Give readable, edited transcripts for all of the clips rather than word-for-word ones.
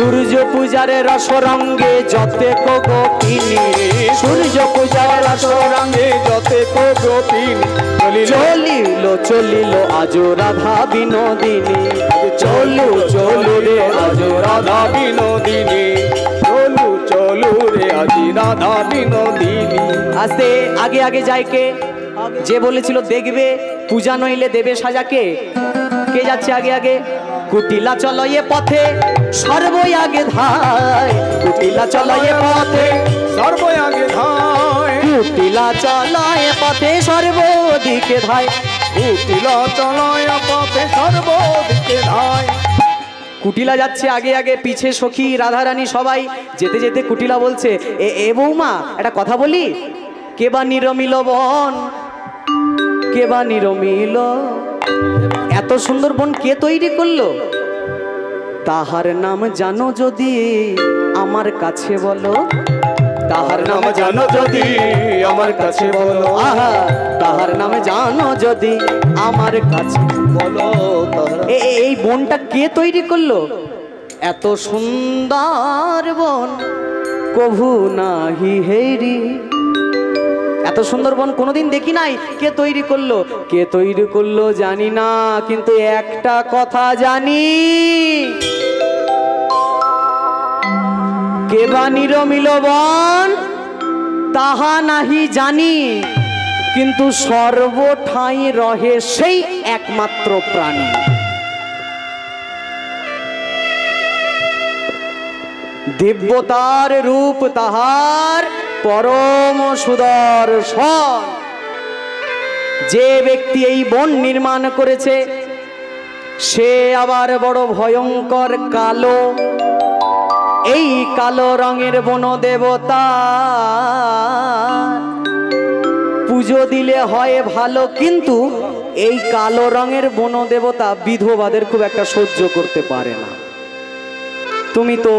সূর্য পূজার রসরঙ্গে যতে কো গোপিনী, সূর্য পূজার রসরঙ্গে যতে কো গোপিনী, চলিল চলিল আজ রাধা বিনোদিনী, চলু চলু রে আজ রাধা বিনোদিনী, চলু চলু রে আজ রাধা বিনোদিনী। আস্তে আগে আগে যায় কে? যে বলেছিল দেখবে পূজা নইলে দেবে সাজাকে, কে যাচ্ছে আগে আগে? কুটিলা চলো এ পথে সর্বই আগে ধায়, কুটিলা চলো এ পথে সর্বই আগে ধায়, কুটিলা চলো এ পথে সর্বদিকে ধায়, কুটিলা চলো এ পথে সর্বদিকে ধায়। কুটিলা যাচ্ছে আগে আগে, পিছে সখী রাধারানী সবাই যেতে যেতে কুটিলা বলছে এ বৌমা একটা কথা বলি, কেবা নিরমিল বন, কেবা নিরমিল, এত সুন্দর বন কে তৈরি করলো? তাহার নাম জানো যদি আমার কাছে বলো, তাহার নাম জানো যদি আমার কাছে বলো, আহা তাহার নামে জানো যদি আমার কাছে বলো। এই বনটা কে তৈরি করলো? এত সুন্দর বন কভু নাহি হেরি, এত সুন্দর বন কোনোদিন দেখি নাই। কে তৈরি করলো? কে তৈরি করলো জানি না, কিন্তু একটা কথা জানি, কেবা নিরমিল বন তাহা নাহি জানি, কিন্তু সর্বঠাই রহে সেই একমাত্র প্রাণী। দিব্যতার রূপ তাহার পরম সুদর্শন। যে ব্যক্তি এই বন নির্মাণ করেছে সে আবার বড় ভয়ঙ্কর কালো। এই কালো রঙের বন দেবতা পুজো দিলে হয় ভালো, কিন্তু এই কালো রঙের বন দেবতা বিধবাদের খুব একটা সহ্য করতে পারে না। তুমি তো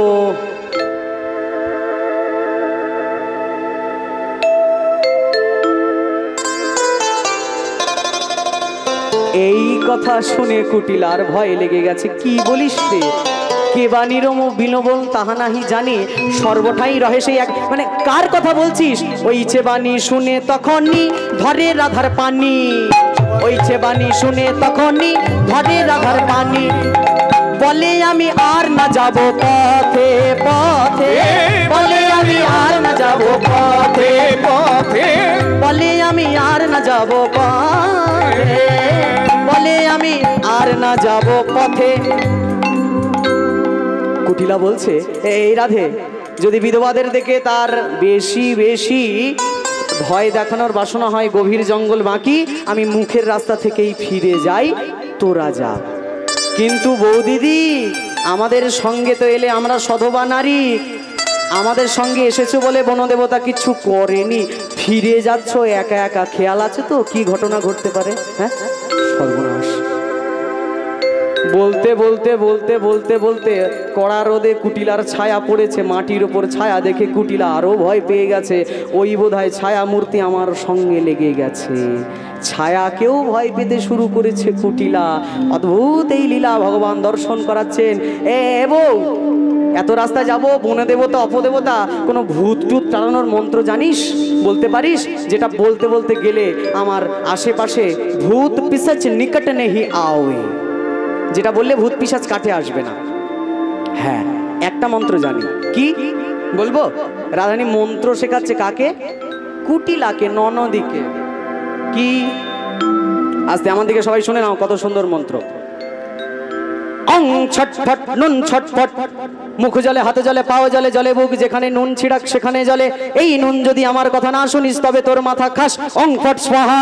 এই কথা শুনে কুটিলার ভয় লেগে গেছে। কি বলিস রে? কেবা নিরম বিনোবন তাহা নাহি জানি, সর্বঠাই রহে সেই এক, মানে কার কথা বলছিস? ওই চেবানি শুনে তখনই ধরে রাধার পানি, ওই চেবানি শুনে তখনই ধরে রাধার পানি, বলে আমি আর না যাব পথে পথে, বলে আমি আর না যাব পথে পথে, বলে আমি আর না যাব পথে, বলে আমি আর না যাব পথে। কুটিলা বলছে এই রাধে, যদি বিধবাদের দেখে তার বেশি বেশি ভয় দেখানোর বাসনা হয়, গভীর জঙ্গল বাকি, আমি মুখের রাস্তা থেকেই ফিরে যাই, তোরা যা। কিন্তু বৌদিদি আমাদের সঙ্গে তো এলে, আমরা সধবা নারী, আমাদের সঙ্গে এসেছো বলে বনদেবতা কিছু করেনি, ফিরে যাচ্ছ একা একা, খেয়াল আছে তো কি ঘটনা ঘটতে পারে? হ্যাঁ, সর্বনাশ। বলতে বলতে বলতে বলতে বলতে কড়া রোদে কুটিলার ছায়া পড়েছে, মাটির ওপর ছায়া দেখে কুটিলা আরো ভয় পেয়ে গেছে। ওই বোধহয় ছায়া মূর্তি আমার সঙ্গে লেগে গেছে, ছায়াকেও ভয় পেতে শুরু করেছে কুটিলা। অদ্ভুত এই লীলা ভগবান দর্শন করাচ্ছেন। বউ, এত রাস্তা যাব, বনে দেবতা অপদেবতা, কোনো ভূত টুত তাড়ানোর মন্ত্র জানিস, বলতে পারিস? যেটা বলতে বলতে গেলে আমার আশেপাশে ভূত পিশাচ নিকট নেহি আওয়ে, যেটা বললে ভূত পিশাচ কাটে আসবে না। হ্যাঁ, একটা মন্ত্র জানি। কি বলবো? রাধারানী মন্ত্র শেখাচ্ছে কাকে? কুটিলাকে, ননদিকে। কি? আস্তে আমার দিকে সবাই শুনে নাও, কত সুন্দর মন্ত্র। অং ছটফট নুন ছটফট, মুখ জলে হাতে জলে পাও জলে, জলে বুক যেখানে নুন ছিড়াক সেখানে জলে, এই নুন যদি আমার কথা না শুনিস তবে তোর মাথা খাস। অং ফট স্বাহা।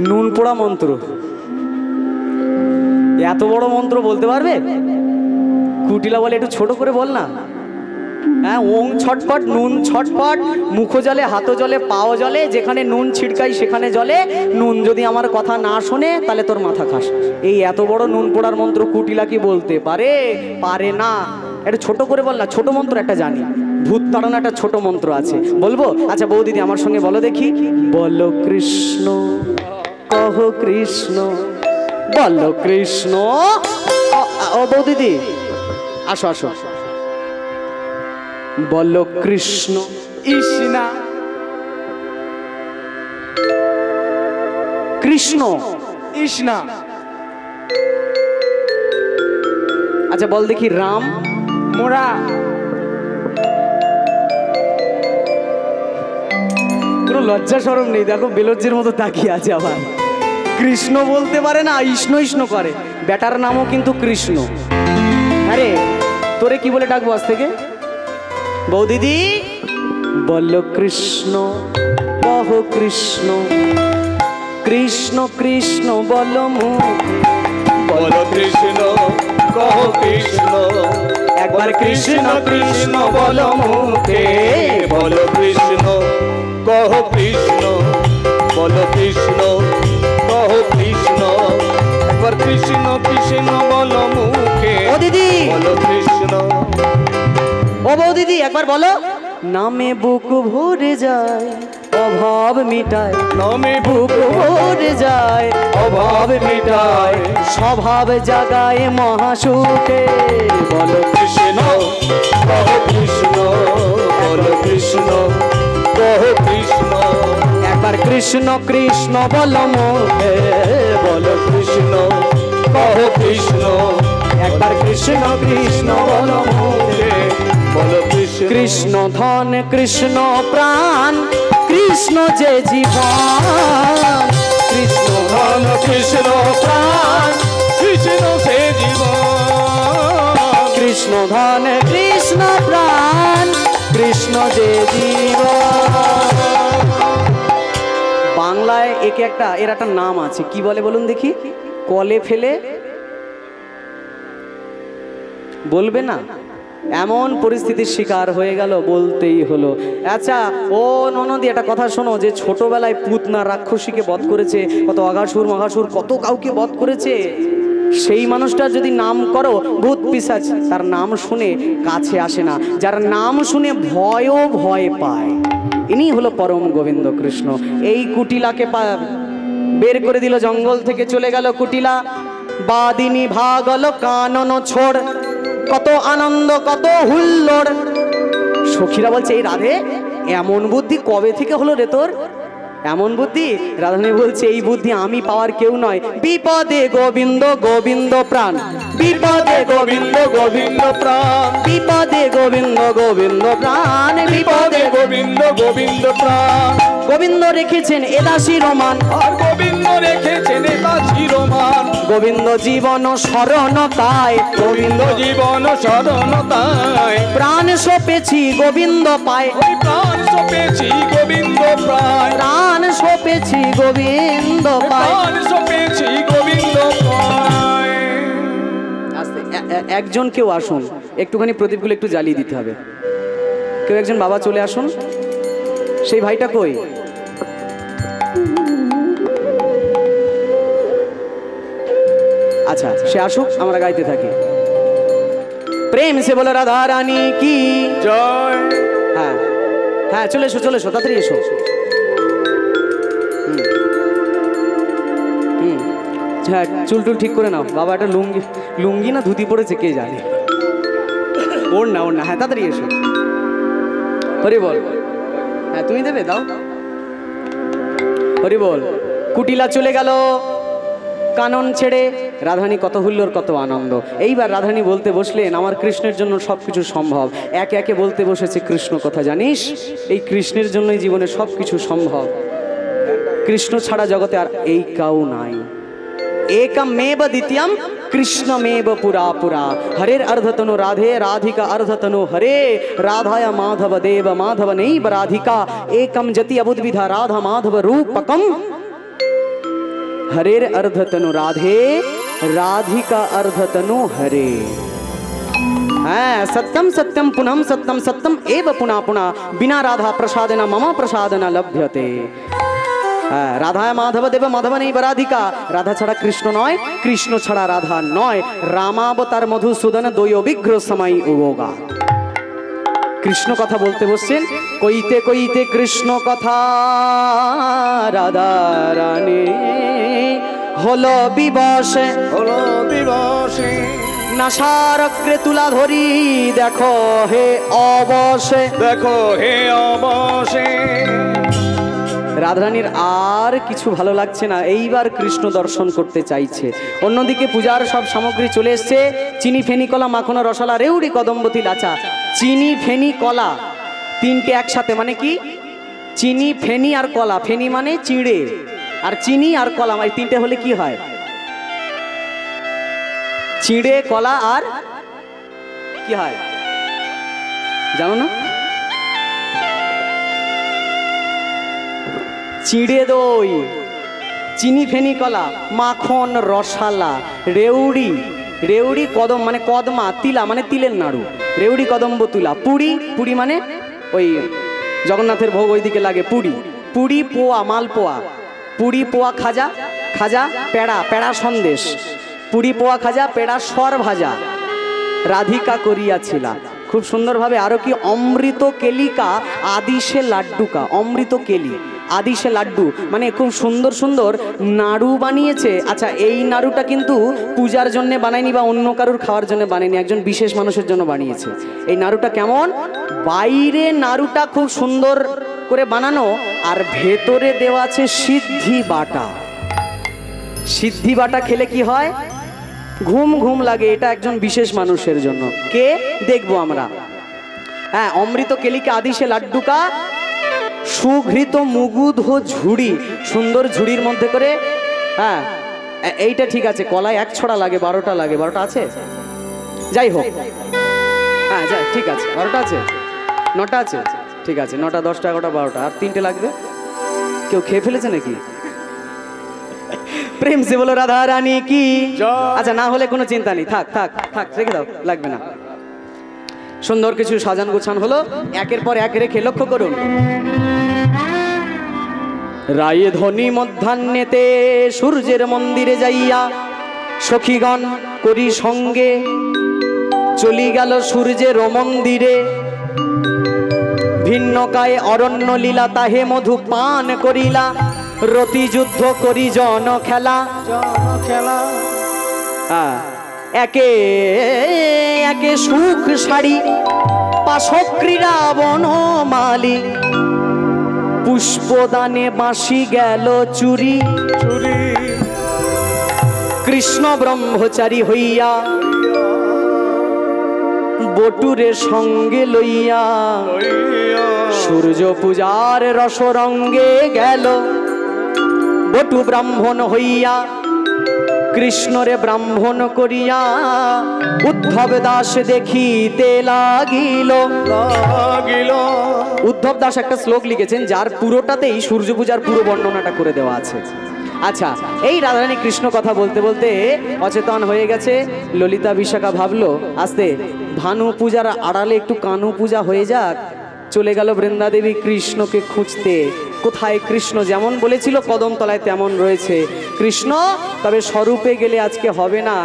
নুন পোড়া মন্ত্র, এত বড় মন্ত্র বলতে পারবে? কুটিলা বলে একটু ছোট করে বল না। হ্যাঁ, ওং ছটপট নুন ছটপট, মুখ জলে হাত জলে পাও জলে, যেখানে নুন ছিটকাই সেখানে জলে, নুন যদি আমার কথা না শোনে তাহলে তোর মাথা খাস। এই এত বড় নুন পোড়ার মন্ত্র কুটিলা কি বলতে পারে? পারে না। একটু ছোট করে বল না। ছোট মন্ত্র একটা জানি, ভূত তাড়ানো একটা ছোট মন্ত্র আছে, বলবো? আচ্ছা বৌদিদি আমার সঙ্গে বলো দেখি। বলো কৃষ্ণ কহ কৃষ্ণ, বলো কৃষ্ণ। ও বৌদিদি আসো আসো, বলো কৃষ্ণ। ISNA Krishna ISNA. আচ্ছা বল দেখি রাম। মোরা কোনো লজ্জা শরম নেই, দেখো বেলজ্জের মতো তাকিয়ে আছে। আবার কৃষ্ণ বলতে পারে না, ইষ্ণ ইষ্ণ করে। বেটার নামও কিন্তু কৃষ্ণ। আরে তোরে কি বলে ডাকবো আজ থেকে? বৌদিদি বলো কৃষ্ণ, কহ কৃষ্ণ। কৃষ্ণ কৃষ্ণ বলো মুখে, বলো কৃষ্ণ, কহ কৃষ্ণ। একবার কৃষ্ণ কৃষ্ণ বলো মুখে, বলো কৃষ্ণ, কহ কৃষ্ণ। বলো কৃষ্ণ, কহ কৃষ্ণ। একবার কৃষ্ণ কৃষ্ণ বলো মুখে। ও দিদি, বলো কৃষ্ণ। ও বৌদিদি একবার বলো। নামে বুক ভরে যায়, অভাব মিটায়। নামে বুক ভরে যায়, অভাব মিটায়। স্বভাব জাগায় মহাসুখে। বলো কৃষ্ণ, কহ কৃষ্ণ। বলো কৃষ্ণ, কহ কৃষ্ণ। একবার কৃষ্ণ কৃষ্ণ বলো মুখে, বলো কৃষ্ণ, কহ কৃষ্ণ। একবার কৃষ্ণ কৃষ্ণ বলো মুখে। বলো কৃষ্ণ। কৃষ্ণ ধন কৃষ্ণ প্রাণ, কৃষ্ণ যে জীবন। কৃষ্ণ ধন কৃষ্ণ প্রাণ, কৃষ্ণ সে জীবন। কৃষ্ণ ধন কৃষ্ণ প্রাণ, কৃষ্ণ যে জীবন। বাংলায় একে একটা, এর একটা নাম আছে, কি বলে বলুন দেখি? কলে ফেলে বলবে না, এমন পরিস্থিতির শিকার হয়ে গেল, বলতেই হলো। আচ্ছা ও ননদি একটা কথা শোনো, যে ছোটবেলায় পুতনা রাক্ষসীকে বধ করেছে, কত অঘাসুর মঘাসুর কত কাউকে বধ করেছে, সেই মানুষটার যদি নাম করো, ভূত পিশাচ তার নাম শুনে কাছে আসে না, যার নাম শুনে ভয়ও ভয় পায়, ইনি হলো পরম গোবিন্দ কৃষ্ণ। এই কুটিলাকে বের করে দিল জঙ্গল থেকে, চলে গেল কুটিলা। বাদিনী ভাগল কানন ছোড়, কত আনন্দ কত হুল্লোড়। সখীরা বলছে এই রাধে এমন বুদ্ধি কবে থেকে হলো রে তোর? এমন বুদ্ধি? রাধারানী বলছে এই বুদ্ধি আমি পাওয়ার কেউ নয়। বিপদে গোবিন্দ গোবিন্দ প্রাণ, বিপদে গোবিন্দ গোবিন্দ প্রাণ, বিপদে গোবিন্দ গোবিন্দ প্রাণ, বিপদে গোবিন্দ গোবিন্দ প্রাণ। গোবিন্দ রেখেছেন এদাসী রোমান, আর গোবিন্দ রেখেছেন এটা চিরমান। গোবিন্দ জীবন শরণ তাই, গোবিন্দ জীবন শরণতায়। প্রাণ সপেছি গোবিন্দ পায়, ওই প্রাণ সপেছি গোবিন্দ প্রায়। প্রাণ সপেছি গোবিন্দ পায়। প্রাণ সপেছি গোবিন্দ পায়। আস্তে একজন কেউ আসুন, একটুখানি প্রদীপগুলো একটু জ্বালিয়ে দিতে হবে। কেউ একজন বাবা চলে আসুন। সেই ভাইটা কই? আচ্ছা সে আসুক, আমরা গাইতে থাকি। প্রেম সে বলে রাধা রানী কি জয়। হ্যাঁ হ্যাঁ, চলে এসো চলে এসো, তাড়াতাড়ি এসো। হ্যাঁ চুল টুল ঠিক করে নাও। বাবা একটা লুঙ্গি লুঙ্গি না ধুতি পড়েছে কে জানে। ওর না ওর না, হ্যাঁ তাড়াতাড়ি এসো। হরি বল। হ্যাঁ তুমি দেবে, দাও। হরি বল। কুটিলা চলে গেল কানন ছেড়ে, রাধারানী কত হুল্লোর কত আনন্দ। এইবার রাধারানী বলতে বসলেন আমার কৃষ্ণের জন্য সব কিছু সম্ভব। একে একে বলতে বসেছে কৃষ্ণ কথা, জানিস এই কৃষ্ণের জন্যই জীবনে সব কিছু সম্ভব। কৃষ্ণ ছাড়া জগতে আর এই কাউ নাই। एकमेव द्वितीयम कृष्णमेव पुरा पुरा। हरेर अर्धतनु राधे, राधिका अर्धतनु हरे। राधाया माधव देव, माधव नैव राधिका। एकम जति अबुद्विधा राधा माधव रूपकम। हरेर अर्धतनु राधे, राधिका अर्धतनु हरे। हाँ, सत्यम सत्यम पुनः सत्यम, सत्यम एव पुनः पुनः। बिना राधा प्रसादेन मम प्रसाद न लभ्यते। রাধা মাধব দেব, মাধব নেই রাধিকা। রাধা ছাড়া কৃষ্ণ নয়, কৃষ্ণ ছাড়া রাধা নয়। রামাবতার মধুসূদন দৈ অভিঘ্র সময় উগা। কৃষ্ণ কথা বলতে বসছেন, কইতে কইতে কৃষ্ণ কথা রাধা রানী হলো বিবশে হলো দিবসে নাসার অগ্রে তুলা ধরি দেখো হে অবশে। দেখো হে অবশে। রাধারানীর আর কিছু ভালো লাগছে না, এইবার কৃষ্ণ দর্শন করতে চাইছে। অন্যদিকে পূজার সব সামগ্রী চলে এসছে, চিনি ফেনি কলা মাখনা রসালা রেউড়ি কদম্বতী লাচা। চিনি ফেনি কলা তিনটে একসাথে, মানে কি চিনি ফেনি আর কলা। ফেনি মানে চিড়ে, আর চিনি আর কলা এই তিনটে হলে কি হয়? চিড়ে কলা আর কি হয় জানো না? চিড়ে দই, চিনি ফেনি কলা, মাখন রসালা, রেউড়ি। রেউড়ি কদম মানে কদমা, তিলা মানে তিলের নাড়ু, রেউড়ি কদম্ব তুলা, পুরি। পুরি মানে ওই জগন্নাথের ভোগ ওইদিকে লাগে পুরি। পুরি পোয়া মালপোয়া, পুরি পোয়া খাজা, খাজা পেড়া, পেড়া সন্দেশ, পুরি পোয়া খাজা, পেড়া সর ভাজা, রাধিকা করিয়াছিলা। খুব সুন্দরভাবে আরো কি অমৃত কেলিকা আদিশে লাড্ডুকা। অমৃত কেলি আদিশে লাড্ডু মানে খুব সুন্দর সুন্দর নাড়ু বানিয়েছে। আচ্ছা, এই নাড়ুটা কিন্তু পূজার জন্য বানায়নি বা অন্য কারুর খাওয়ার জন্য বানায়নি, একজন বিশেষ মানুষের জন্য বানিয়েছে। এই নাড়ুটা কেমন? বাইরে নাড়ুটা খুব সুন্দর করে বানানো, আর ভেতরে দেওয়া আছে সিদ্ধি বাটা। সিদ্ধি বাটা খেলে কি হয়? ঘুম ঘুম লাগে। এটা একজন বিশেষ মানুষের জন্য। কে দেখবো আমরা? হ্যাঁ, অমৃত কেলিকা আদিশে লাড্ডুকা সুঘৃত মুগুধ ঝুড়ি। সুন্দর ঝুড়ির মধ্যে করে, হ্যাঁ এইটা ঠিক আছে। কলায় এক ছড়া লাগে, 12টা লাগে। 12টা আছে? যাই হোক, হ্যাঁ যাই, ঠিক আছে। 12টা আছে, 9টা আছে, ঠিক আছে। 9টা 10টা 11টা 12টা, আর 3টে লাগবে। কেউ খেয়ে ফেলেছে নাকি? প্রেম সে বলো রাধা রানী কি। আচ্ছা, না হলে কোনো চিন্তা নেই, থাক থাক থাক, রেখে দাও, লাগবে না। সুন্দর কিছু সাজান গোছান হলো, একের পর এক রেখে লক্ষ্য করুন। রায়ে ধ্বনি মধ্যাহ্নেতে সূর্যের মন্দিরে যাইয়া সখীগণ করি সঙ্গে চলি গেল সূর্যের মন্দিরে। ভিন্ন কায়ে অরণ্য লীলা তাহে মধু পান করিলা রতি যুদ্ধ করি জন খেলা। খেলা হ্যাঁ, একে একে সুখ শাড়ি পাশক ক্রীড়া বনমালী পুষ্পদানে বাঁশি গেল চুরি। চুরি কৃষ্ণ ব্রহ্মচারী হইয়া বটুরে সঙ্গে লইয়া সূর্য পূজার রসরঙ্গে গেল। বটু ব্রাহ্মণ হইয়া কৃষ্ণরে ব্রাহ্মণ করিয়া উদ্ধব দাস দেখিতে লাগিল। উদ্ধব দাস একটা শ্লোক লিখেছেন, যার পুরোটাতেই সূর্য পূজার পুরো বর্ণনাটা করে দেওয়া আছে। আচ্ছা, এই রাধারানী কৃষ্ণ কথা বলতে বলতে অচেতন হয়ে গেছে। ললিতা বিশাখা ভাবলো আস্তে ভানু পূজার আড়ালে একটু কানু পূজা হয়ে যাক। চলে গেল বৃন্দা দেবী কৃষ্ণকে খুঁজতে। কোথায় কৃষ্ণ? যেমন বলেছিল কদমতলায় তেমন রয়েছে কৃষ্ণ, তবে স্বরূপে গেলে আজকে হবে না।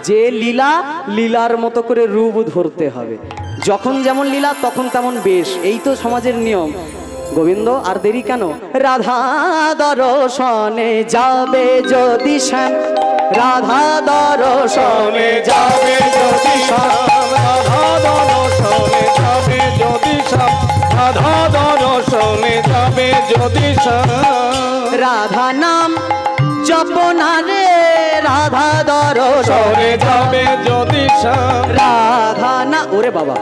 যে লীলা, লীলার মতো করে রূপ ধরতে হবে। যখন যেমন লীলা তখন তেমন বেশ, এই তো সমাজের নিয়ম। গোবিন্দ আর দেরি কেন? রাধা দর্শনে যাবে যদি শ্যাম, রাধা দর্শনে যাবে যদি শ্যাম, রাধা দর্শনে যাবে যদি শ্যাম, রাধা দর্শনে যাবে যদি শ্যাম। রাধা নাম জপনা রে রাধা দর্শনে দর্শনে যাবে যদি শ্যাম। রাধা না, ওরে বাবা,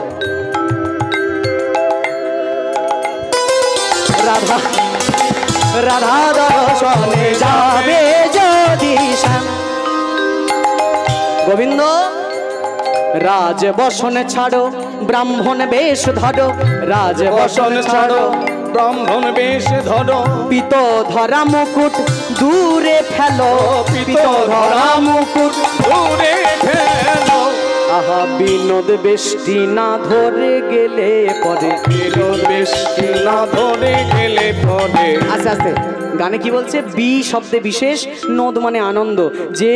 রাধা রাধা দর্শনে যাবে যদি শ্যাম। গোবিন্দ রাজ বসনে ছাড়ো ব্রাহ্মণ বেশ ধরো, রাজ বসন ছাড়ো ব্রাহ্মণ বেশ ধরো। পিত ধরা মুকুট দূরে ফেলো, পিত ধরা মুকুট দূরে ফেলো। আহা বিনোদ বেষ্টি না ধরে গেলে পরে, বিনোদ বেষ্টি না ধরে গেলে পরে। আস্তে আস্তে গানে কি বলছে? বি শব্দে বিশেষ, নোদ মানে আনন্দ। যে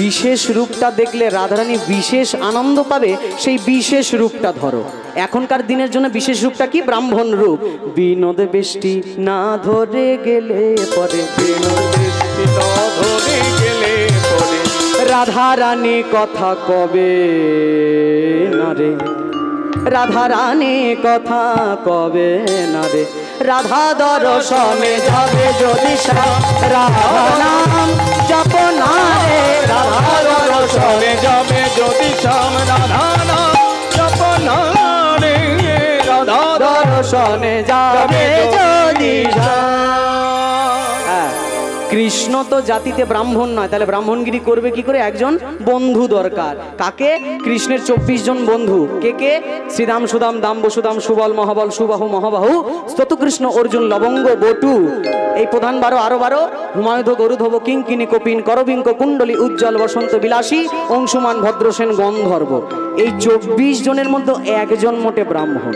বিশেষ রূপটা দেখলে রাধারানী বিশেষ আনন্দ পাবে, সেই বিশেষ রূপটা ধরো। এখনকার দিনের জন্য বিশেষ রূপটা কি? ব্রাহ্মণ রূপ। বিনোদ বেষ্টি না ধরে গেলে পরে, বিনোদ বেষ্টি না ধরে রাধা রানী কথা কবে না রে, রাধা রানী কথা কবে না রে, রাধা দর্শনে যাবে যদি রাধা নাম জপ না রে, রাধা দর্শনে যাবে যদি শ্যাম রাধা নাম জপ না রে, রাধা দর্শনে যাবে যদি কৃষ্ণ তো জাতিতে ব্রাহ্মণ নয়, তাহলে ব্রাহ্মণগিরি করবে কি করে? একজন বন্ধু দরকার। কাকে? কৃষ্ণের 24 জন বন্ধু। কে কে? শ্রীদাম, সুদাম, দাম, বসুদাম, সুবল, মহাবল, সুবাহু, মহাবাহু, স্ততুকৃষ্ণ, অর্জুন, লবঙ্গ, বটু, এই প্রধান 12, আরো 12, হুমায়ুধ, গরুধব, কিঙ্কিনি, কপিন, করবিঙ্ক, কুণ্ডলী, উজ্জ্বল, বসন্ত বিলাসী, অংশুমান, ভদ্রসেন, গন্ধর্ব। এই 24 জনের মধ্যে একজন মোটে ব্রাহ্মণ।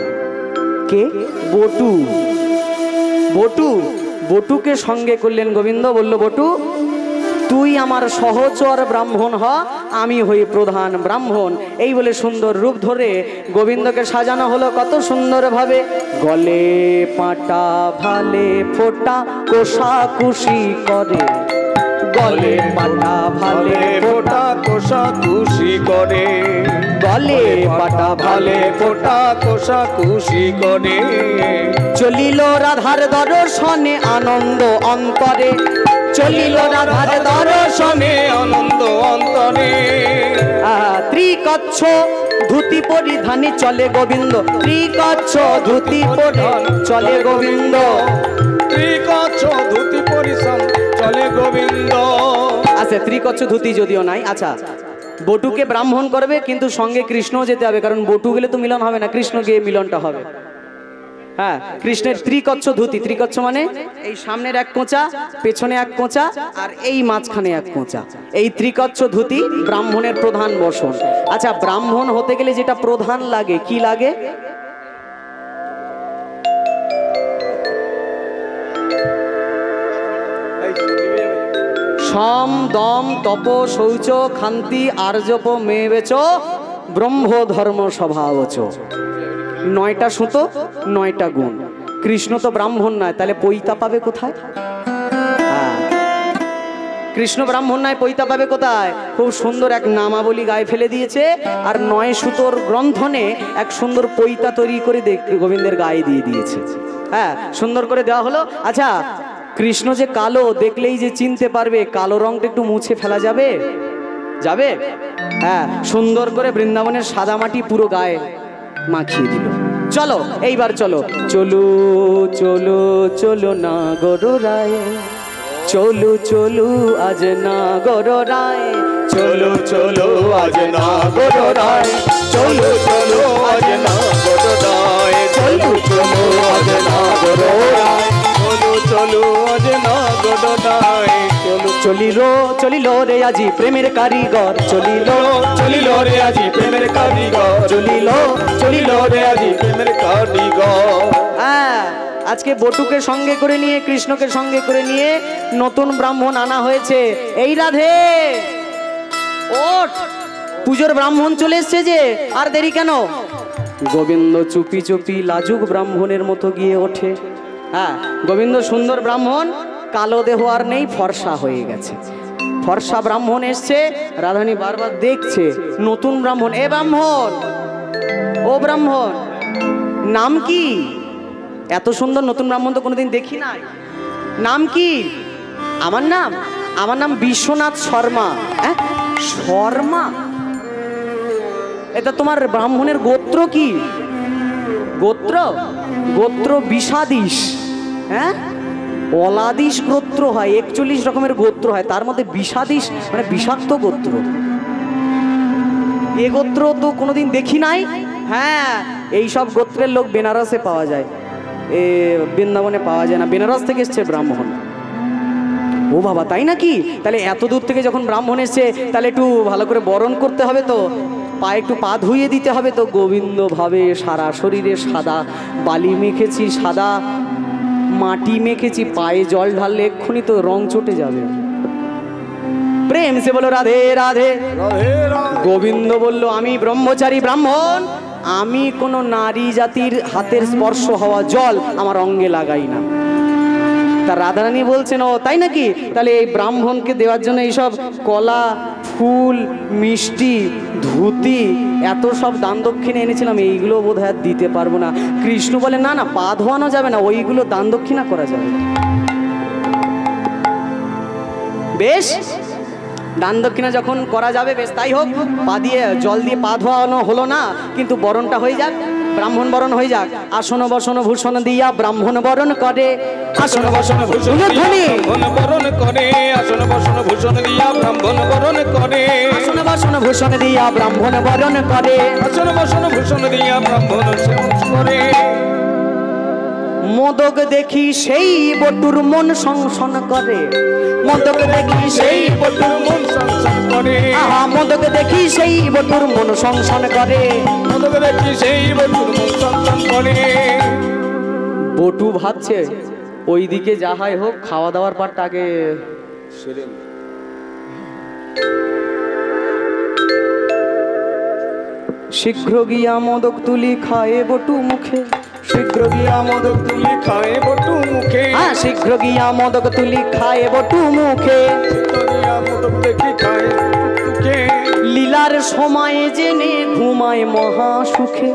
কে? বটু। বটু, বটুকে সঙ্গে করলেন গোবিন্দ। বলল, বটু তুই আমার সহচর ব্রাহ্মণ হ, আমি হই প্রধান ব্রাহ্মণ। এই বলে সুন্দর রূপ ধরে গোবিন্দকে সাজানো হলো কত সুন্দর ভাবে। গলে পাটা ভালে ফোটা কোষাকুষি করে, গলে পাটা ভালে ফোটা কোষা খুশি করে, গলে পাটা ভালে ফোটা কোষা খুশি করে। চলিল রাধার দর্শনে আনন্দ অন্তরে, চলিল রাধার দর্শনে আনন্দ অন্তরে। ত্রিকচ্ছ ধুতি পরিধানে চলে গোবিন্দ, ত্রিকচ্ছ ধুতি পরিধান চলে গোবিন্দ, ত্রিকচ্ছ ধুতি পরিধান চলে গোবিন্দ। আচ্ছা, ত্রিকচ্ছ ধুতি যদিও নাই। আচ্ছা, বটুকে ব্রাহ্মণ করবে কিন্তু সঙ্গে কৃষ্ণ যেতে হবে, কারণ বটু গেলে তো মিলন হবে না, কৃষ্ণ গিয়ে মিলনটা হবে। হ্যাঁ, কৃষ্ণের ত্রিকচ্ছ ধুতি। ত্রিকচ্ছ মানে এই সামনের এক কোঁচা, পেছনে এক কোঁচা, আর এই মাঝখানে এক কোঁচা। এই ত্রিকচ্ছ ধুতি ব্রাহ্মণের প্রধান বসন। আচ্ছা, ব্রাহ্মণ হতে গেলে যেটা প্রধান লাগে, কি লাগে? সম, দম, তপ, শৌচ, খান্তি, আর্জপ, মেবেচ, ব্রহ্ম ধর্ম স্বভাবচ। 9টা সুতো, 9টা গুণ। কৃষ্ণ তো ব্রাহ্মণ নয়, তাহলে পৈতা পাবে কোথায়? কৃষ্ণ ব্রাহ্মণ নয়, পৈতা পাবে কোথায়? খুব সুন্দর এক নামাবলী গায়ে ফেলে দিয়েছে, আর 9 সুতোর গ্রন্থনে এক সুন্দর পৈতা তৈরি করে গোবিন্দের গায়ে দিয়ে দিয়েছে। হ্যাঁ, সুন্দর করে দেওয়া হলো। আচ্ছা, কৃষ্ণ যে কালো, দেখলেই যে চিনতে পারবে, কালো রংটা একটু মুছে ফেলা যাবে? যাবে? হ্যাঁ, সুন্দর করে বৃন্দাবনের সাদা মাটি পুরো গায়ে মাখিয়ে দিল। চলো এইবার চলো, চলো চলো চলো না গরু রায়, চলো চলো আজ না গরু রায়, চলো চলো আজ না গরু রায়, চলো চলো আজ না গরু রায়, চলো চলো আজ না গরু রায়, চলো চলো আজ না গরু রায়। চলো চলিল চলিল রে আজি প্রেমের কারিগর, চলিল চলিল রে আজি প্রেমের কারিগর, চলিল চলিল রে আজি প্রেমের কারিগর। হ্যাঁ, আজকে বটুকে সঙ্গে করে নিয়ে, কৃষ্ণকে সঙ্গে করে নিয়ে নতুন ব্রাহ্মণ আনা হয়েছে। এই রাধে ওঠ, পুজোর ব্রাহ্মণ চলে এসছে যে, আর দেরি কেন? গোবিন্দ চুপি চুপি লাজুক ব্রাহ্মণের মতো গিয়ে ওঠে। হ্যাঁ, গোবিন্দ সুন্দর ব্রাহ্মণ, কালো দেহ আর নেই, ফর্সা হয়ে গেছে। ফর্সা ব্রাহ্মণ এসছে, রাধারানী বারবার দেখছে নতুন ব্রাহ্মণ। এ ব্রাহ্মণ, ও ব্রাহ্মণ, নাম কি? এত সুন্দর নতুন ব্রাহ্মণ তো কোনোদিন দেখি নাই। নাম কি? আমার নাম বিশ্বনাথ শর্মা। হ্যাঁ, শর্মা? এটা তোমার ব্রাহ্মণের গোত্র কি? গোত্র? গোত্র বিষাদিশ। হ্যাঁ, অলাদিশ গোত্র হয়, 41 রকমের গোত্র হয়, তার মধ্যে বিষাদিশ মানে বিষাক্ত গোত্র। এ গোত্র তো কোনোদিন দেখি নাই। হ্যাঁ, এই সব গোত্রের লোক বেনারসে পাওয়া যায়, এ বৃন্দাবনে পাওয়া যায় না। বেনারস থেকে এসছে ব্রাহ্মণ। ও বাবা, তাই নাকি? তাহলে এত দূর থেকে যখন ব্রাহ্মণ এসছে, তাহলে একটু ভালো করে বরণ করতে হবে, তো পায়ে একটু পা ধুইয়ে দিতে হবে। তো গোবিন্দ ভাবে সারা শরীরে সাদা বালি মেখেছি, সাদা মাটি মেখেছি, পায়ে জল ঢাললে এক্ষুনি তো রং চটে যাবে। প্রেম সে বলো রাধে রাধে। গোবিন্দ বলল, আমি ব্রহ্মচারী ব্রাহ্মণ, আমি কোনো নারী জাতির হাতের স্পর্শ হওয়া জল আমার অঙ্গে লাগাই না। তা রাধারানী বলছেন, ও তাই নাকি? তাহলে এই ব্রাহ্মণকে দেওয়ার জন্য এইসব কলা ফুল মিষ্টি ধুতি এত সব দান দক্ষিণে এনেছিলাম, এইগুলো বোধ হয় দিতে পারবো না। কৃষ্ণ বলে না না, পা ধোয়ানো যাবে না, ওইগুলো দান দক্ষিণা করা যাবে। বেশ, দান দক্ষিণা যখন করা যাবে বেশ তাই হোক, পা দিয়ে জল দিয়ে পা ধোয়ানো হলো না, কিন্তু বরণটা হয়ে যাক, ব্রাহ্মণ বরণ হয়ে যাক। আসন বসন ভূষণ দিয়া ব্রাহ্মণ বরণ করে, আসন বসন ভূষণ বরণ করে, আসন বসন ভূষণ দিয়া ব্রাহ্মণ বরণ করে, আসন বসন ভূষণ দিয়া ব্রাহ্মণ বরণ করে, আসন বসন ভূষণ দিয়া ব্রাহ্মণ সেবন করে। মোদক দেখি সেই বটুর মন সংসন করে, মোদক দেখি সেই বটুর মন সংসন করে, আহা মোদক দেখি সেই বটুর মন সংসন করে, মোদক দেখি সেই বটুর মন সংসন করে। বটু ভাবছে ওইদিকে যা হয় হোক, খাওয়া দাওয়ার পারটা আগে শীঘ্র গিয়া মোদক তুলি খায়ে বটু মুখে, শীঘ্র গিয়া মোদক তুলি খায় বটু মুখে, হ্যাঁ শীঘ্র গিয়া মোদক তুলি খায়ে বটু মুখে, শীঘ্র গিয়া মোদক দেখি খায় মুখে। লীলার সময় জেনে ঘুমায় মহা সুখে,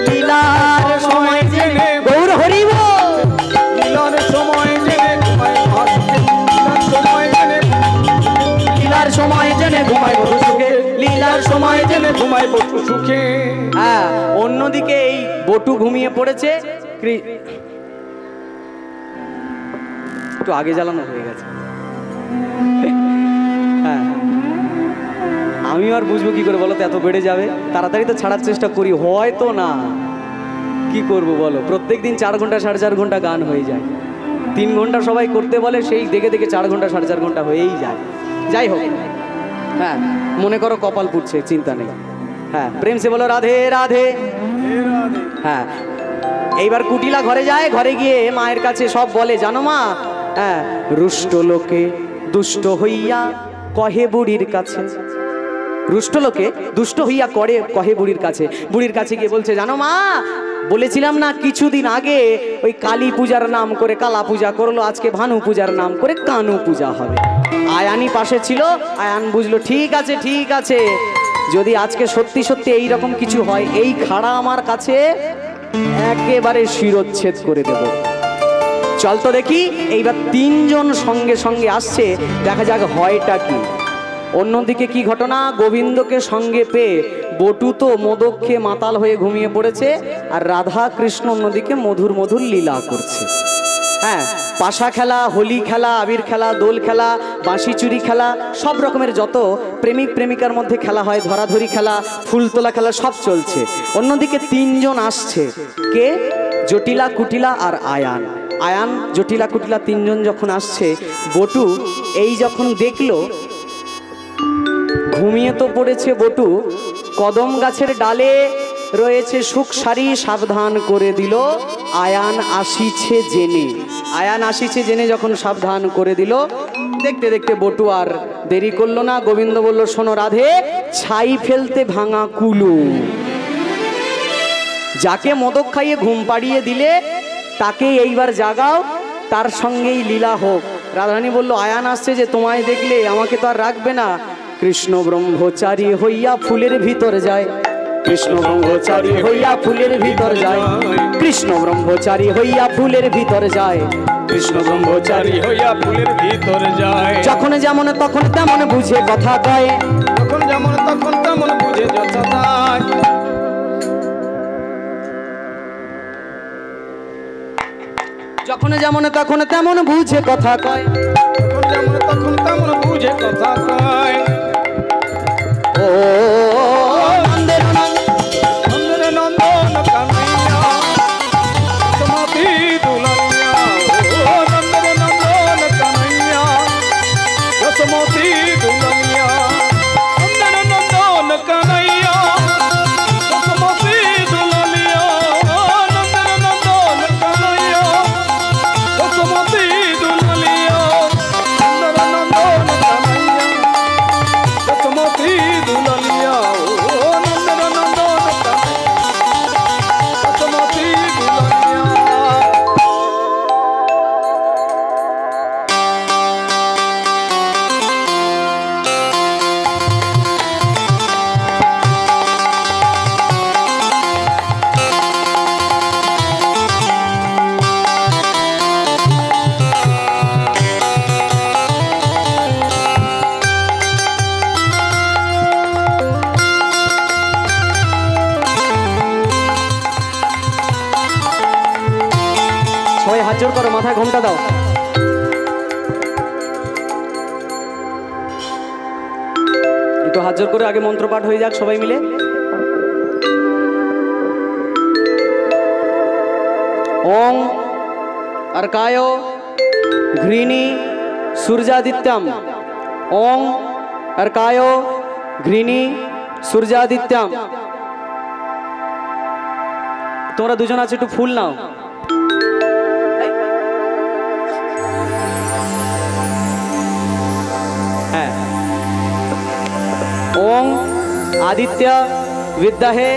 লীলার সময় জেনে গৌর হরিব, লীলার সময় জেনে ঘুমায় মহাসুখে, লীলার সময় জেনে, লীলার সময় জেনে ঘুমায় বটু সুখে, লীলার সময় জেনে ঘুমায় বটু সুখে। হ্যাঁ, অন্যদিকে এই বটু ঘুমিয়ে পড়েছে, একটু আগে জ্বালানো হয়ে গেছে। হ্যাঁ, আমি আর বুঝবো কি করে বলো তো, এত বেড়ে যাবে, তাড়াতাড়ি তো ছাড়ার চেষ্টা করি, হয়তো না কি করব বলো, প্রত্যেকদিন 4 ঘন্টা 4.5 ঘন্টা গান হয়ে যায়, 3 ঘন্টা সবাই করতে বলে, সেই দেখে দেখে 4 ঘন্টা 4.5 ঘন্টা হয়েই যায়। যাই হোক, হ্যাঁ মনে করো কপাল পুড়ছে, চিন্তা নেই। হ্যাঁ, প্রেম সে বলো রাধে রাধে। হ্যাঁ, এইবার কুটিলা ঘরে যায়, ঘরে গিয়ে মায়ের কাছে সব বলে, জানো মা, হ্যাঁ রুষ্ট লোকে দুষ্ট হইয়া কহে বুড়ির কাছে, রুষ্ট লোকে দুষ্ট হইয়া কহে বুড়ির কাছে। বুড়ির কাছে গিয়ে বলছে, জানো মা, বলেছিলাম না কিছুদিন আগে ওই কালী পূজার নাম করে কালা পূজা করলো, আজকে ভানু পূজার নাম করে কানু পূজা হবে। আয়ানি পাশে ছিল, আয়ান বুঝলো ঠিক আছে ঠিক আছে, যদি আজকে সত্যি সত্যি এই রকম কিছু হয়, এই খাড়া আমার কাছে একেবারে শিরোচ্ছেদ করে দেব। চল তো দেখি। এইবার 3 জন সঙ্গে সঙ্গে আসছে, দেখা যাক হয়টা কি। অন্যদিকে কি ঘটনা, গোবিন্দকে সঙ্গে পেয়ে বটু তো মোদক খেয়ে মাতাল হয়ে ঘুমিয়ে পড়েছে, আর রাধা কৃষ্ণ অন্যদিকে মধুর মধুর লীলা করছে। হ্যাঁ, পাশা খেলা, হোলি খেলা, আবির খেলা, দোল খেলা, বাঁশি চুরি খেলা, সব রকমের যত প্রেমিক প্রেমিকার মধ্যে খেলা হয়, ধরাধরি খেলা, ফুল তোলা খেলা, সব চলছে। অন্যদিকে 3 জন আসছে, কে, জটিলা, কুটিলা আর আয়ান। আয়ান, জটিলা, কুটিলা 3 জন যখন আসছে, বটু এই যখন দেখলো ঘুমিয়ে তো পড়েছে বটু, কদম গাছের ডালে রয়েছে সুখ সারি, সাবধান করে দিল আয়ান আসিছে জেনে। আয়ান আসিছে জেনে যখন সাবধান করে দিল, দেখতে দেখতে বটু আর দেরি করলো না। গোবিন্দ বলল, শোনো রাধে, ছাই ফেলতে ভাঙা কুলু, যাকে মোদক খাইয়ে ঘুম পাড়িয়ে দিলে তাকে এইবার জাগাও, তার সঙ্গেই লীলা হোক। রাধারানী বলল, আয়ান আসছে যে, তোমায় দেখলে আমাকে তো আর রাখবে না। কৃষ্ণ ব্রহ্মচারী হইয়া ফুলের ভিতর যায়, কৃষ্ণ ব্রহ্মচারী হইয়া ফুলের ভিতর যায়, কৃষ্ণ ব্রহ্মচারী হইয়া ফুলের ভিতর যায়, কৃষ্ণ ব্রহ্মচারী হইয়া ফুলের ভিতর যায়। যখন যেমন তখন তেমন বুঝে কথা কয়, যখন যেমন তখন তেমন বুঝে যথা তাই। যখন যেমন তখন তেমন বুঝে কথা কয়, যখন যেমন তখন তেমন বুঝে কথা কয়। ও নন্দের নন্দন নন্দন কানাইয়া, তোমাতি দুলাইয়া, ও নন্দন নন্দন কানাইয়া, তোমাতি দুলাইয়া, নন্দন নন্দন কানাইয়া, তোমাতি দুলাইয়া, নন্দন নন্দন কানাইয়া, তোমাতি দুলাইয়া, নন্দন নন্দন কানাইয়া, তোমাতি দুলাইয়া, ও নন্দন নন্দন কানাইয়া, তোমাতি দুলাইয়া। মাথায় ঘোমটা দাও। একটু হাত জোর করে আগে মন্ত্রপাঠ হয়ে যাক সবাই মিলে। ওং अर्काय घृणी सूर्यादित्यम। ओं अर्काय घृणी सूर्यादित्यम। তোমরা দুজন আছে একটু ফুল নাও। হ্যাঁ। ওং आदित्य विद्महे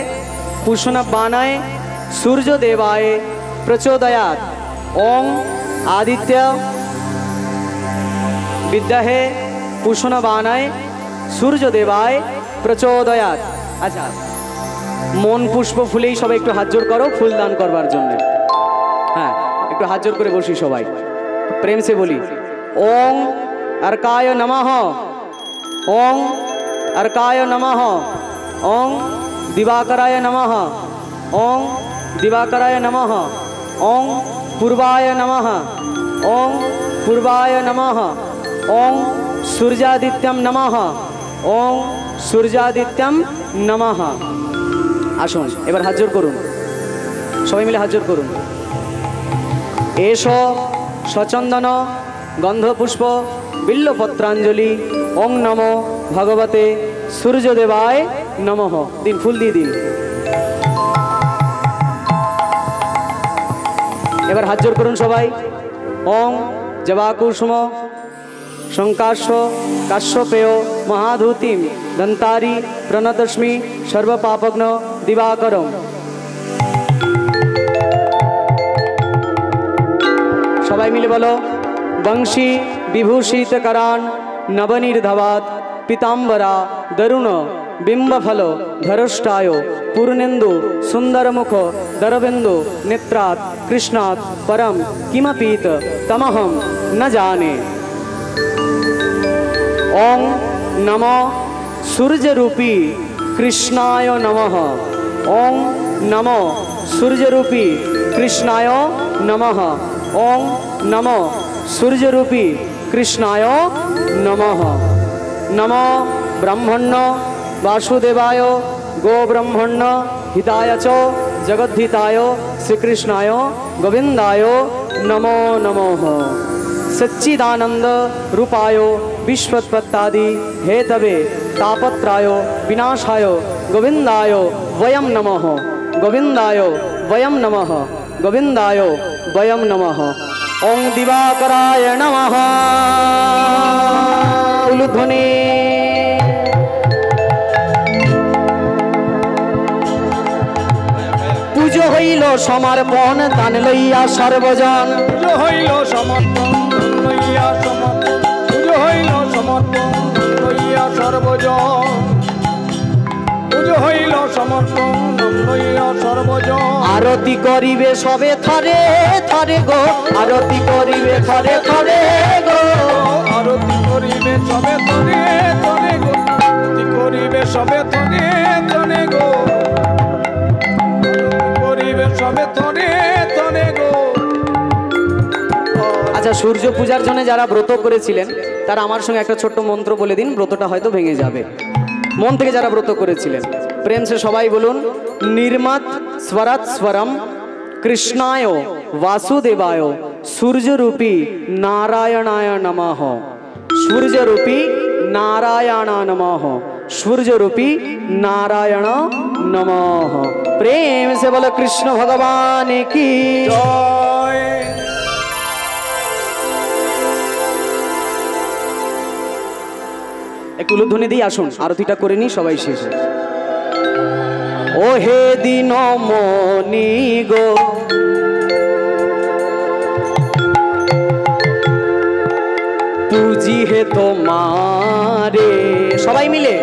पुष्पबाणाय सूर्य देवाय प्रचोदयात्। ओं आदित्य विद्महे पुष्पबाणाय सूर्य देवाय प्रचोदयात्। अच्छा मन पुष्प फुलेई सबाई एकटु हाथ जोड़ करो फुल दान करवार जन्य। हाँ एकटु हाथ जोड़ करे बसि सबाई प्रेम से बोली ओं अर्काय नमः। ओं अर्काय नमः। ओं दिवाकराय नमः। ओं दिवाकराय नमः। ओं पूर्वाय नमः। ओं पूर्वाय नमः। ओं सूर्यादित्यम नमः। ओं सूर्यादित्यम नमः। আসুন এবার হাত জোড় করুন সবাই মিলে হাত জোড় করুন। এসো সচন্দন গন্ধপুষ্প বিল্লপত্রাঞ্জলি ওং নমো ভগবতে সূর্যদেবায় নমঃ। দিন ফুল দিয়ে দিন। এবার হাত জোড় করুন সবাই। ওং জবাকুসুম শঙ্কাশ্ব কাশ্যপেয় মহাধূতিম দন্তারি প্রণতস্মি সর্বপাপগ্ন দিবাকরম। সবাই মিলে বলো বংশী বিভূষিত करान নবনির্ধবাত পীতাম্বরা দরুণ बिंबफल धरुष्टाय पूर्णेन्दु सुंदरमुख दरबिंदु नेत्रात् कृष्णात् परम किमपीत तमहम न जाने। ओं नमो सूर्यरूपी कृष्णाय नमः। ओं नमो सूर्यरूपी कृष्णाय नमः। ओं नमो सूर्यरूपी कृष्णाय नमः। नमो ब्रह्मण्य वासुदेवाय गोब्रह्मण्य हिताय च जगद्धिताय श्रीकृष्णाय गोविंदाय नमो नमः। सच्चिदानंद रूपाय विश्वोत्पत्तादि हेतवे तापत्राय विनाशाय गोविंदाय वयं नमः। गोविंदाय वयं नमः। गोविंदाय वयं नमः। ओं दिवाकराय नमः। उलुध्वनि পুজো হইল সমর্পণ দান লইয়া সর্বজন। পুজো হইল সমর্পণ দান লইয়া সমর্পণ। পুজো হইল সমর্পণ দান লইয়া সর্বজন। পুজো হইল সমর্পণ দান লইয়া সর্বজন। আরতি করিবে সবে থরে থরে গো। আরতি করিবে থরে থরে গো। আরতি করিবে সবে থরে থরে গো। আরতি করিবে সবে থরে থরে গো। আচ্ছা সূর্য পূজার জন্য যারা ব্রত করেছিলেন তারা আমার সঙ্গে একটা ছোট্ট মন্ত্র বলে দিন, ব্রতটা হয়তো ভেঙে যাবে। মন থেকে যারা ব্রত করেছিলেন প্রেম সে সবাই বলুন নির্মাত স্বরাত স্বরম কৃষ্ণায় वासुदेवाय सूर्यरूपी नारायणाय नमः। सूर्यरूपी नारायण नमः। सूर्यरूपी नारायण नमः। प्रेम से बोलो कृष्ण भगवान की जय। एक उलुध्वनि दिए आसुन आरतीटा करे नी सबाई शेष। ओ हे दीनमणि गो पूजी हे तोमारे सबाई मिले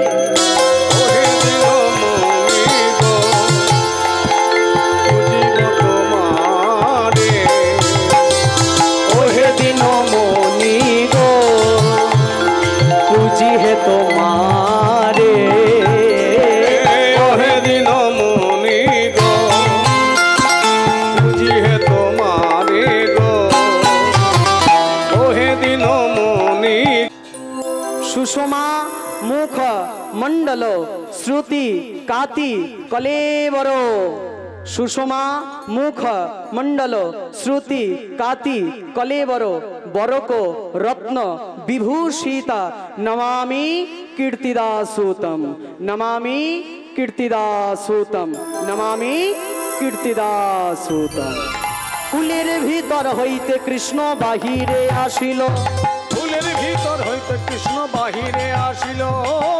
तुम्हारे ओहे दिन मुनि गो पूजी है तुम्हारे गो। সুষমা মুখ মণ্ডল শ্রুতি কাতি কলেবর সুষমা মুখ মণ্ডল শ্রুতি কাতি কলেবর বরক রত্ন বিভূষিতা নমামি কীর্তিদাসূতম নমামি কীর্তিদাসূতম নমামি কীর্তিদাসূতম। ফুলের ভিতর হইতে কৃষ্ণ বাহিরে আসিল, ফুলের ভিতর হইতে কৃষ্ণ বাহিরে আসিল,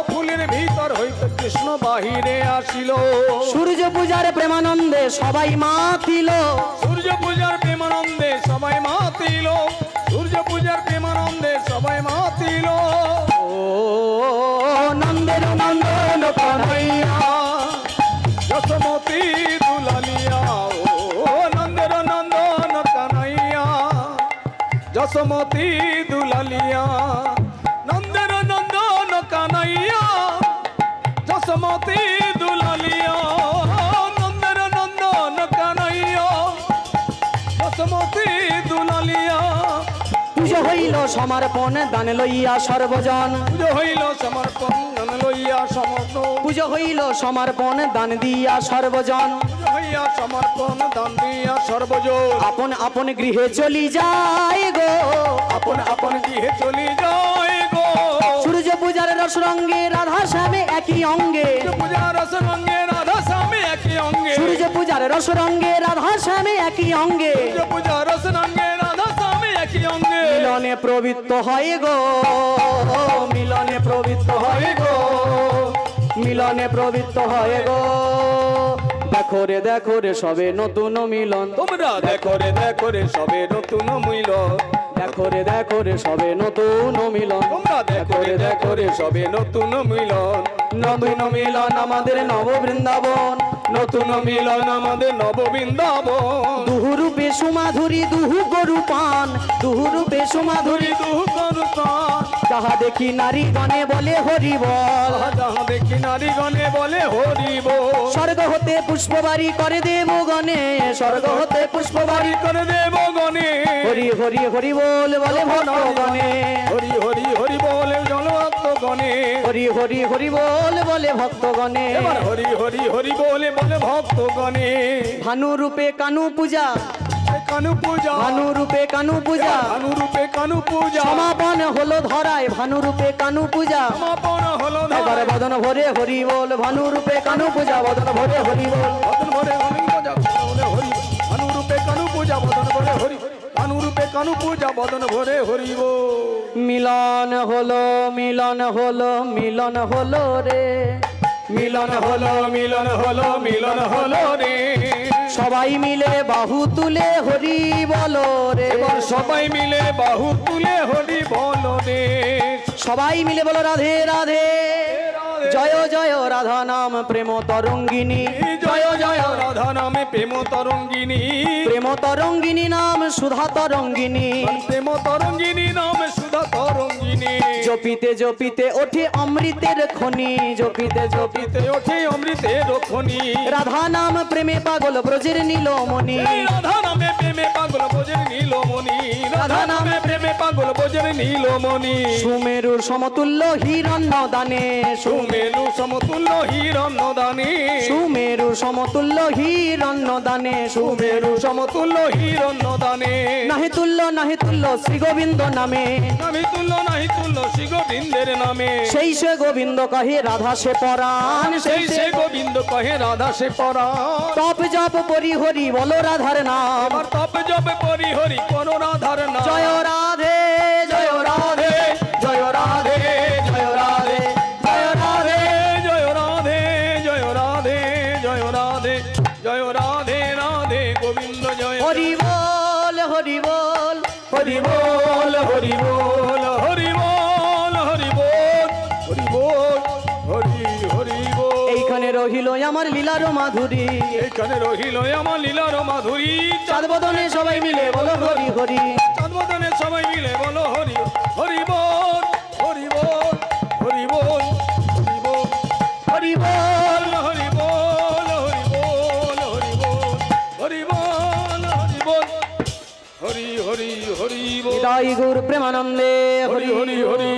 ফুলের ভিতর হইতে কৃষ্ণ বাহিরে আসিল। সূর্য পূজার প্রেমানন্দে সবাই মাতিল, সূর্য পূজার প্রেমানন্দে সবাই মাতিল, সূর্য পূজার প্রেমানন্দে সবাই মাতিল। ও নন্দের নন্দন কানাইয়া যশোমতি দুলালিয়া, ও নন্দের নন্দন কানাইয়া যশোমতি দুলালিয়া, নন্দের নন্দন কানাইয়া যশোমতি দুলালিয়া, নন্দের নন্দন কানাইয়া যশোমতি দুলালিয়া। পুজো হইল সমর্পণ দান লইয়া সর্বজন, পুজো হইল সমর্পণ দান লইয়া সমর্পণ, পুজো হইল সমর্পণ দান দিয়া সর্বজন, পুজো হইয়া সমর্পণ দান দিয়া সর্বজন। আপন আপন গৃহে চলি যায় গো, আপন আপন গৃহে চলি যায় গো। সূর্য পূজার রস রঙ্গে রাধা শ্যামে একই অঙ্গে, পূজার রস রঙ্গে রাধা স্বামী একই অঙ্গে, সূর্য পূজার রস রঙ্গে রাধা শ্যামে একই অঙ্গে, পূজার রস রঙ্গে রাধা স্বামী একই অঙ্গে। মিলনে প্রবৃত্ত হয় গো, মিলনে প্রবৃত্ত হয় গো, মিলনে প্রবৃত্ত হয় গো। দেখো রে সবে নতুন মিলন, তোমরা দেখো রে সবে নতুন মিল, দেখো রে সবে নতুন মিলন, তোমরা দেখো রে সবে নতুন মিলন। নতুন মিলন আমাদের নব বৃন্দাবন, নতুন মিলন আমাদের নববৃন্দাবন। দুহু রূপে সুমাধুরী দুহু গরু পান, দুহু রূপে সুমাধুরী দুহু করতাম, যাহা দেখি নারী গণে বলে হরি বল, যাহা দেখি নারীগণে বলে হরিব। স্বর্গ হতে পুষ্পবাড়ি করে দেব গণে, স্বর্গ হতে পুষ্পবাড়ি করে দেব গণে, হরি হরি হরি বল বলে ভক্ত গণে, হরি হরি হরি বলে জনভক্ত গণে, হরি হরি হরি বল বলে ভক্ত গণে। এবার হরি হরি হরি বলে বলে ভক্ত গণে। ভানু রূপে কানু পূজা, কানু পূজা, ভানু রূপে কানু পূজা, ভানু রূপে কানু পূজা, সমাপন হলো ধরায় ভানু রূপে কানু পূজা। সমাপন হলো এবারে বদন ভরে হরি বল, ভানু রূপে কানু পূজা, বদন ভরে হরি বল। বদন ভরে হরি পূজা বদন হরি, ভানু রূপে কানু পূজা বদন ভরে হরি, ভানু রূপে কানু পূজা বদন ভরে হরিব। মিলন হলো মিলন হলো মিলন হলো রে, মিলন হলো মিলন হলো মিলন হলো রে, সবাই মিলে বাহু তুলে হরি বলো রে, এবার সবাই মিলে বাহু তুলে হরি বলো রে। সবাই মিলে বলো রাধে রাধে, জয় জয় রাধা নাম প্রেম তরঙ্গিনী, জয় জয় রাধা নামে প্রেম তরঙ্গিনী, প্রেম তরঙ্গিনী নাম সুধা তরঙ্গিনী, প্রেম তরঙ্গিনী নামে সুধা তরঙ্গিনী। জপিতে জপিতে ওঠে অমৃতের খনি, জপিতে জপিতে জপিতে ওঠে অমৃতের খনি, রাধা নাম প্রেমে পাগল ব্রজের নীলমণি, এই রাধা নামে প্রেমে পাগল বোঝের নীলমণি, রাধা নামে প্রেমে পাগল বোঝের নীলমণি। সুমেরুর সমতুল্য হিরণ্য দানে, সুমেরু সমতুল্য হিরণ্য দানে, সুমেরুর সমতুল্য হিরণ্য দানে, সুমেরু সমতুল্য হিরণ্য দানে। নাহি তুল্য শ্রী গোবিন্দ নামে, নাহি তুল্য শ্রী গোবিন্দের নামে, সেই সে গোবিন্দ কহে রাধা সে পরাণ, সেই সে গোবিন্দ কহে রাধা সে পরাণ। তপ জপ পরি হরি বলো রাধার নাম, এবার তপ জপে পরি হরি করো রাধার নাম। জয় রাধে জয় রাধে জয় রাধে জয় রাধে জয় রাধে, জয় রাধে জয় রাধে জয় রাধে জয় রাধে রাধে গোবিন্দ জয়। হরি বল হরি বল হরি বল হরি বল হরি বল হরি বল হরি বল হরি হরি বল। এইখানে রহিল আমার লীলার মাধুরী, এখানে রহিল আমার লীলার মাধুরী। চাঁদ বদনে সবাই মিলে বলো হরি হরি, চাঁদ বদনে সবাই মিলে বলো হরি হরি বল হরি বল হরি বল হরি বল হরি বল হরি বল হরি বল হরি বল হরি বল হরি বল হরি হরি হরি বল। হৃদয় গুর প্রেমানন্দে হরি হরি হরি